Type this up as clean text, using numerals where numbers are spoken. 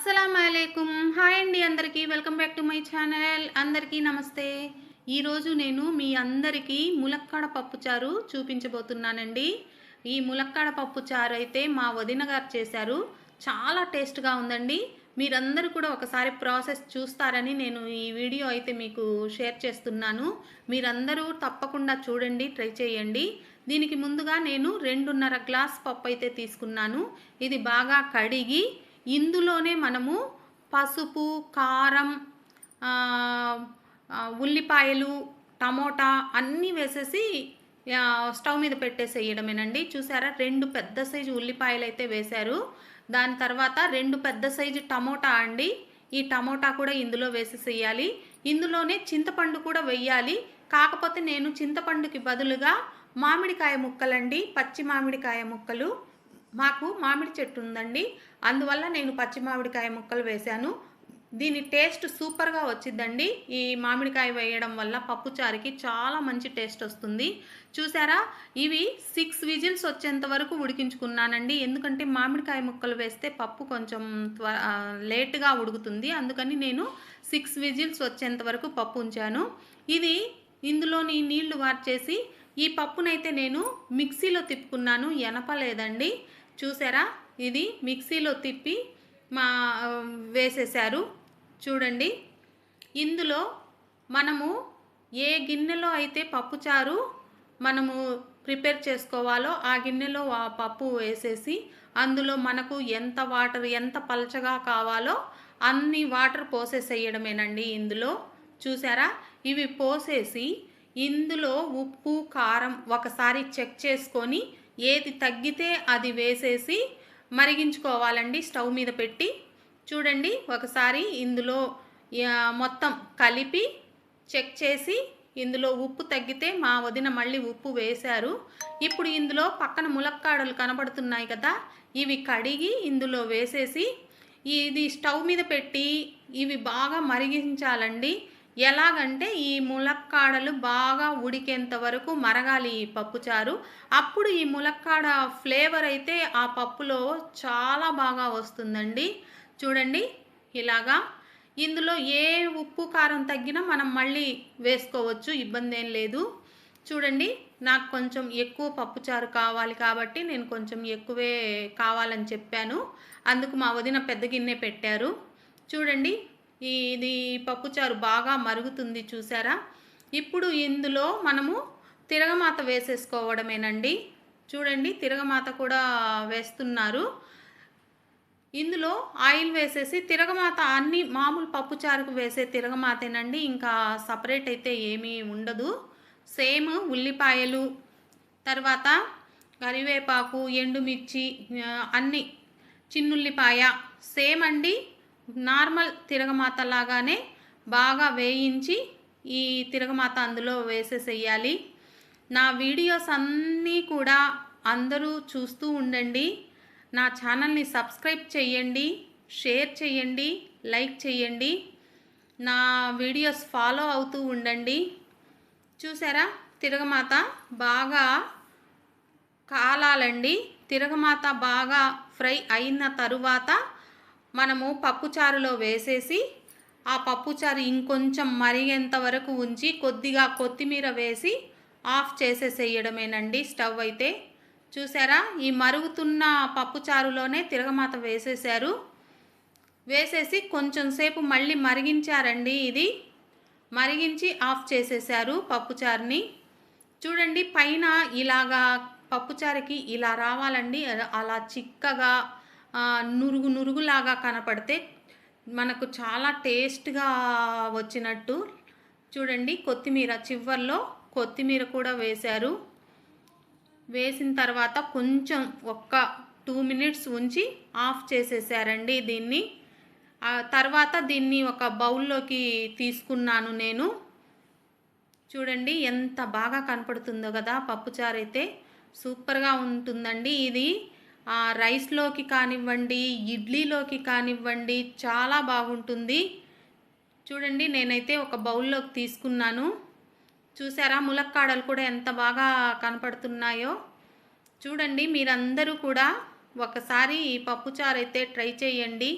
అస్సలాముఅలైకుం. Hi అండి అందరికీ. Welcome back to my channel. అందరికీ నమస్తే. ఈరోజు నేను మీ అందరికీ ములక్కాడ పప్పుచారు చూపించబోతున్నానండి. ఈ ములక్కాడ పప్పుచారు అయితే మా వదిన గారు చేశారు. చాలా టేస్ట్గా ఉందండి. మీరందరూ కూడా ఒకసారి ప్రాసెస్ చూస్తారని నేను ఈ వీడియో అయితే మీకు షేర్ చేస్తున్నాను. మీరందరూ తప్పకుండా చూడండి, ట్రై చేయండి. దీనికి ముందుగా నేను 2.5 గ్లాస్ పప్పు అయితే తీసుకున్నాను. ఇది బాగా కడిగి ఇందులోనే మనము పసుపు, కారం, ఉల్లిపాయలు, టమోటా అన్నీ వేసేసి స్టవ్ మీద పెట్టేసేయడమేనండి. చూసారా, 2 పెద్ద సైజు ఉల్లిపాయలు అయితే వేశారు. దాని తర్వాత 2 పెద్ద సైజు టమోటా అండి. ఈ టమోటా కూడా ఇందులో వేసేసేయాలి. ఇందులోనే చింతపండు కూడా వెయ్యాలి. కాకపోతే నేను చింతపండుకి బదులుగా మామిడికాయ ముక్కలండి, పచ్చి మామిడికాయ ముక్కలు, మాకు మామిడి చెట్టు ఉందండి, అందువల్ల నేను పచ్చి మామిడికాయ ముక్కలు వేశాను. దీని టేస్ట్ సూపర్గా వచ్చిందండి. ఈ మామిడికాయ వేయడం వల్ల పప్పుచారుకి చాలా మంచి టేస్ట్ వస్తుంది. చూసారా, ఇవి 6 విజిల్స్ వచ్చేంత వరకు ఉడికించుకున్నానండి. ఎందుకంటే మామిడికాయ ముక్కలు వేస్తే పప్పు కొంచెం లేట్గా ఉడుకుతుంది. అందుకని నేను 6 విజిల్స్ వచ్చేంత వరకు పప్పు ఉంచాను. ఇది ఇందులోని నీళ్లు వార్చేసి ఈ పప్పునైతే నేను మిక్సీలో తిప్పుకున్నాను, ఎనపలేదండి. చూసారా, ఇది మిక్సీలో తిప్పి వేసేశారు. చూడండి, ఇందులో మనము ఏ గిన్నెలో అయితే పప్పుచారు మనము ప్రిపేర్ చేసుకోవాలో ఆ గిన్నెలో ఆ పప్పు వేసేసి అందులో మనకు ఎంత వాటర్, ఎంత పలచగా కావాలో అన్ని వాటర్ పోసేసేయడమేనండి ఇందులో. చూసారా, ఇవి పోసేసి ఇందులో ఉప్పు, కారం ఒకసారి చెక్ చేసుకొని ఏది తగ్గితే అది వేసేసి మరిగించుకోవాలండి స్టవ్ మీద పెట్టి. చూడండి, ఒకసారి ఇందులో మొత్తం కలిపి చెక్ చేసి ఇందులో ఉప్పు తగ్గితే మా వదిన మళ్ళీ ఉప్పు వేశారు. ఇప్పుడు ఇందులో పక్కన ములక్కాడలు కనబడుతున్నాయి కదా, ఇవి కడిగి ఇందులో వేసేసి ఇది స్టవ్ మీద పెట్టి ఇవి బాగా మరిగించాలండి. ఎలాగంటే ఈ ములక్కాడలు బాగా ఉడికేంత వరకు మరగాలి ఈ పప్పుచారు. అప్పుడు ఈ ములక్కాడ ఫ్లేవర్ అయితే ఆ పప్పులో చాలా బాగా వస్తుందండి. చూడండి, ఇలాగా ఇందులో ఏ ఉప్పు, కారం తగ్గినా మనం మళ్ళీ వేసుకోవచ్చు, ఇబ్బంది ఏం లేదు. చూడండి, నాకు కొంచెం ఎక్కువ పప్పుచారు కావాలి కాబట్టి నేను కొంచెం ఎక్కువే కావాలని చెప్పాను. అందుకు మా వదిన పెద్ద గిన్నె పెట్టారు. చూడండి, ఇది పప్పుచారు బాగా మరుగుతుంది. చూసారా, ఇప్పుడు ఇందులో మనము తిరగమాత వేసేసుకోవడమేనండి. చూడండి, తిరగమాత కూడా వేస్తున్నారు. ఇందులో ఆయిల్ వేసేసి తిరగమాత అన్ని మామూలు పప్పుచారుకు వేసే తిరగమాతేనండి, ఇంకా సపరేట్ అయితే ఏమీ ఉండదు. సేమ్ ఉల్లిపాయలు, తర్వాత కరివేపాకు, ఎండుమిర్చి, అన్నీ చిన్నుల్లిపాయ సేమ్ అండి. నార్మల్ తిరగమాత లాగానే బాగా వేయించి ఈ తిరగమాత అందులో వేసేసేయాలి. నా వీడియోస్ అన్నీ కూడా అందరూ చూస్తూ ఉండండి. నా ఛానల్ని సబ్స్క్రైబ్ చేయండి, షేర్ చేయండి, లైక్ చేయండి. నా వీడియోస్ ఫాలో అవుతూ ఉండండి. చూసారా, తిరగమాత బాగా కాలాలండి. తిరగమాత బాగా ఫ్రై అయిన తరువాత మనము పప్పుచారులో వేసేసి ఆ పప్పుచారు ఇంకొంచెం మరిగేంత వరకు ఉంచి కొద్దిగా కొత్తిమీర వేసి ఆఫ్ చేసేసేయడమేనండి స్టవ్ అయితే. చూసారా, ఈ మరుగుతున్న పప్పుచారులోనే తిరగమాత వేసేశారు. వేసేసి కొంచెం సేపు మళ్ళీ మరిగించారండి. ఇది మరిగించి ఆఫ్ చేసేశారు పప్పుచారుని. చూడండి, పైన ఇలాగా పప్పుచారుకి ఇలా రావాలండి. అలా చిక్కగా నురుగు నురుగులాగా కనపడితే మనకు చాలా టేస్ట్గా వచ్చినట్టు. చూడండి, కొత్తిమీర చివర్లో కొత్తిమీర కూడా వేశారు. వేసిన తర్వాత కొంచెం ఒక్క 2 మినిట్స్ ఉంచి ఆఫ్ చేసేసారండి దీన్ని. తర్వాత దీన్ని ఒక బౌల్లోకి తీసుకున్నాను నేను. చూడండి, ఎంత బాగా కనపడుతుందో కదా పప్పుచారు అయితే. సూపర్గా ఉంటుందండి ఇది. రైస్లోకి కానివ్వండి, ఇడ్లీలోకి కానివ్వండి, చాలా బాగుంటుంది. చూడండి, నేనైతే ఒక బౌల్లోకి తీసుకున్నాను. చూసారా, ములక్కాడలు కూడా ఎంత బాగా కనపడుతున్నాయో. చూడండి, మీరందరూ కూడా ఒకసారి ఈ పప్పుచారు అయితే ట్రై చేయండి.